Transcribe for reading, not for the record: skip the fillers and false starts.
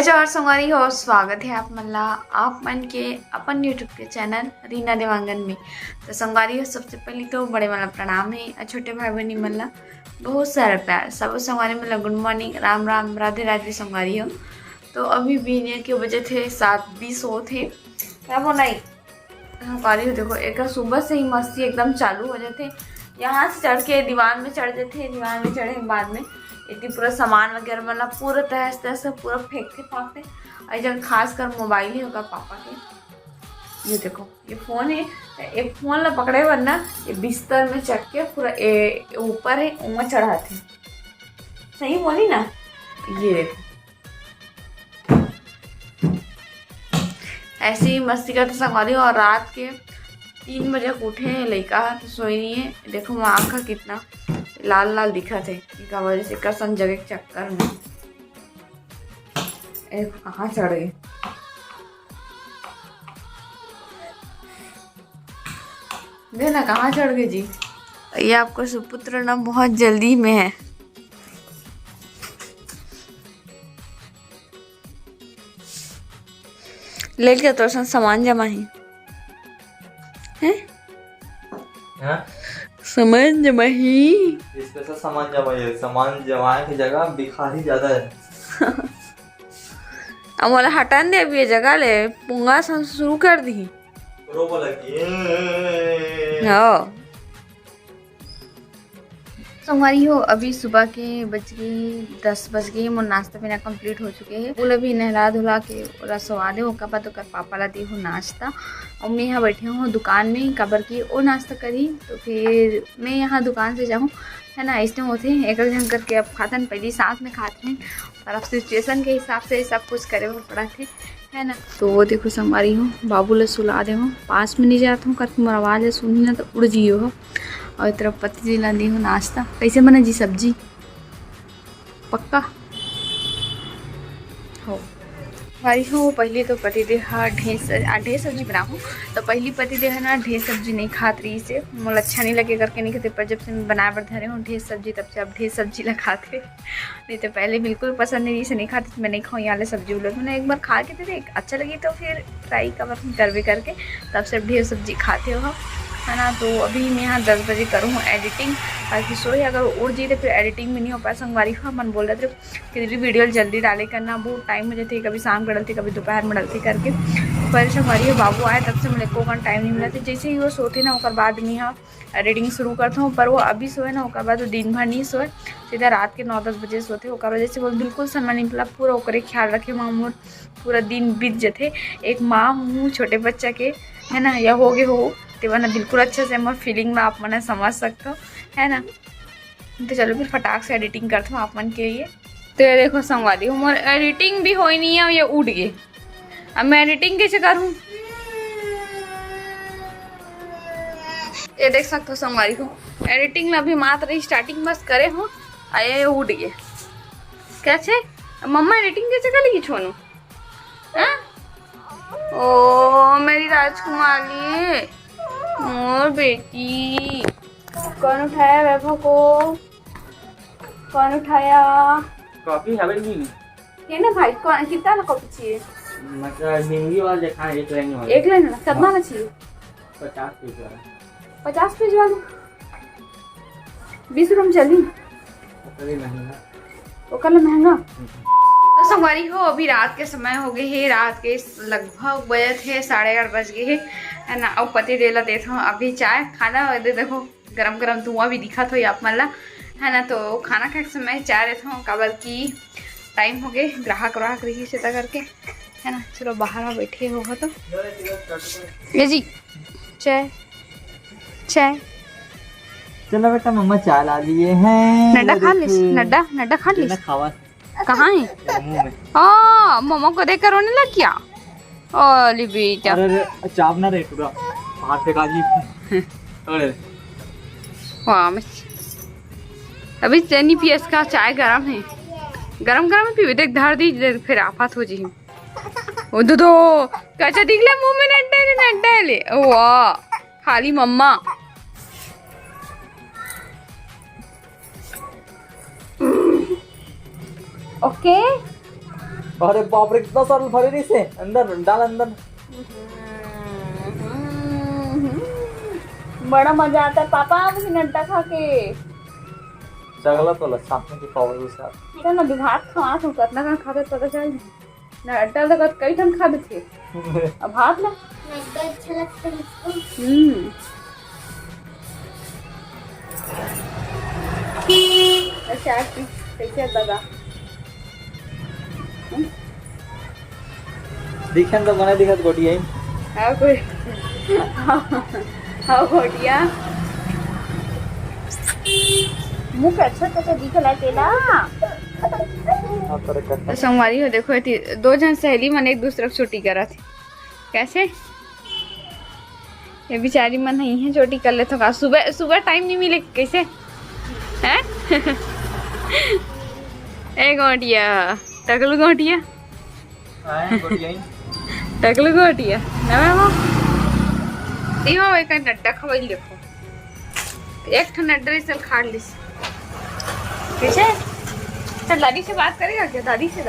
जय जवाहर संगवारी हो। स्वागत है आप मल्ला आप मन के अपन यूट्यूब के चैनल रीना देवांगन में। तो संगवारी हो, सबसे पहले तो बड़े वाला प्रणाम है और छोटे भाई बहनी मल्ला बहुत सारा प्यार। सब संगवारी मल्ला गुड मॉर्निंग, राम राम, राधे राधे संगवारी हो। तो अभी बीने के बजे थे 7:20 हो थे क्या बोलाई संगवारी हो। देखो एक सुबह से ही मस्ती एकदम चालू हो जाते। यहाँ से चढ़ के दीवार में चढ़ जाते, दीवार में चढ़े बाद में इतनी पूरा सामान वगैरह मतलब पूरा तहस तहस पूरा फेंकते फाँकते। और जब खास कर मोबाइल ही होगा पापा के। ये देखो ये फ़ोन है, एक फ़ोन ला पकड़े वरना ये बिस्तर में चढ़ के पूरा ऊपर है उमा चढ़ाते। सही बोली ना। ये देखो ऐसे ही मस्ती करते संगवारी। और रात के 3 बजे उठे हैं, लड़का तो सोई नहीं है। देखो वहाँ आँखा कितना लाल लाल दिखा थे इनका वजह से कसन जगह के चक्कर में। कहाँ चढ़ गए देना, कहाँ चढ़ गए जी। ये आपको सुपुत्र ना बहुत जल्दी में है। ले लिया तो सामान जमा है सामान जमा ही। इसके साथ सामान जमा है, सामान जमाने की जगह भिखारी ज्यादा है। अब वाला हटान दे, अभी ये जगह ले पुंगा शुरू कर दी। रोबो लगी हाँ संगवारी हो। अभी सुबह के 10 बज गए। मोर नाश्ता पीना कंप्लीट हो चुके हैं। फूल अभी नहला धुला के रसवा दे होगा तो कर पापा ला दी हूँ नाश्ता। और मैं यहाँ बैठी हूँ दुकान में कबर की वो नाश्ता करी तो फिर मैं यहाँ दुकान से जाऊँ है ना। इसमें होते हैं एक ढंग करके अब खाते हैं, पहले साथ में खाते हैं और अब सिचुएशन के हिसाब से सब कुछ करे हुए पड़ा थे है ना। तो वो देखो संगवारी हूँ बाबू ला सुला दे हूँ, पास में नहीं जाता हूँ करके मोर आवाज़ सुनी ना तो उड़ जियो हो। और इस तरफ पति जी ला दी हूँ नाश्ता। कैसे बना जी सब्जी पक्का हो भाई हो। पहले तो पति देह ढेर सब्जी बनाऊँ तो पहली पति देह ना ढेर सब्जी नहीं खात रही से मुझे अच्छा नहीं लगे करके नहीं खाते। पर जब से मैं बनाए बर धरे हूँ ढेर सब्जी तब से अब ढेर सब्जी ला खाते। नहीं तो पहले बिल्कुल पसंद नहीं से नहीं खाते तो मैं नहीं खाऊँ यहाँ सब्जी उलट। मैंने एक बार खा के थे अच्छा लगी तो फिर ट्राई कर भी करके तब से ढेर सब्जी खाते हो है ना। तो अभी मैं यहाँ 10 बजे करूँ एडिटिंग ताकि सोए अगर उड़ जी तो फिर एडिटिंग में नहीं हो पाया संगवारी हो। मन बोल रहे थे कि वीडियो जल्दी डाले करना, बहुत टाइम मुझे थे, कभी शाम को डलती कभी दोपहर में डलती करके। पर संगवारी हो बाबू आए तब से मुझे को टाइम नहीं मिला था। जैसे ही वो सोते ना और बाद में यहाँ एडिटिंग शुरू करता हूँ। पर वो अभी सोए ना और बाद वो दिन भर नहीं सोए, सीधा रात के 9-10 बजे सोते। और वजह से वो बिल्कुल समय नहीं मिला पूरा ओकरे ख्याल रखे मामूर पूरा दिन बीत जाते। एक माँ हूँ छोटे बच्चा के है ना, या हो गए हो तो ना बिल्कुल अच्छे से मैं फीलिंग में आप मैंने समझ सकते हो है ना। तो चलो फिर फटाक से एडिटिंग करता हूँ आप मन के लिए। तो ये देखो संगवारी हूँ मोर एडिटिंग भी हो नहीं है, ये उठ गए। अब मैं एडिटिंग कैसे करूँ ये देख सकते हो संगवारी को। एडिटिंग में अभी मात्र स्टार्टिंग बस करे हो आए उठ गए कैसे। मम्मा एडिटिंग कैसे कर लगी छोनू ओ मेरी राजकुमारी मोर बेटी। कौन उठाया वैभव को, कौन उठाया? कॉफी है भाई ये ना भाई कौन कितना ना कॉफी चाहिए? मतलब हिंदी वाला देखा है एक लाइन वाला। एक लाइन ना कितना ना चाहिए? 50 पेज वाला। 50 पेज वाला 20 रुपये में चली वो कल महंगा। तो संगवारी हो अभी रात के समय हो गए है, रात के लगभग बजे थे 11:30 बज गए है ना। अब पति देला देता हूँ अभी चाय खाना देखो गरम गरम धुआं भी दिखा था आप मला है ना। तो खाना खाने के समय चाय देता हूँ काबर की टाइम हो गए ग्राहक रही से करके है ना। चलो बाहर बैठे होगा तो ये जी चाय चाय। चलो बेटा मम्मा चाय ला लिए हैं। नड्डा खा लिस, नड्डा खा लिस। खावा कहाँ है मुंह में। हाँ मम्मा को देख कर रोने लग गया। ओली बेटा अरे चाप ना रे पूरा हाथ पे काजी। अरे वाह अभी चनी पियस का चाय गरम है, गरम गरम पीवे देख धार दी फिर आफत हो जी। ओ दो कच्चा दिखला मुंह में नड्डा ले वाह खाली मम्मा। ओके अरे बाप रे कितना सारा भरे रही से अंदर डाल अंदर। बड़ा मजा आता है पापा मुझे नड्डा खा के। चगला तो लच्छा की पावर उसे इधर ना भात खा तो कितना खान खाते पता चल नड्डा लगा कई ठन खा देते अब भात ना अच्छा लगता है इसको। अच्छा कैसे लगा दिखे तो बना दिखत गोटिया हाँ कोई हाँ घोटिया मुँह पे अच्छा तो दिखला तेला। तो संगवारी हो देखो दो जन सहेली मन एक दूसरे को चोटी करा थी कैसे ये बेचारी मन नहीं है चोटी कर ले तो का सुबह सुबह टाइम नहीं मिले कैसे हैं ए गोटिया टकलू गोटिया टकलू गोटिया ना वो देखो एक नड्डा खवाई देखो एक ठन नड्डा इसल खा लिस कैसे चल दादी से बात करेगा क्या दादी से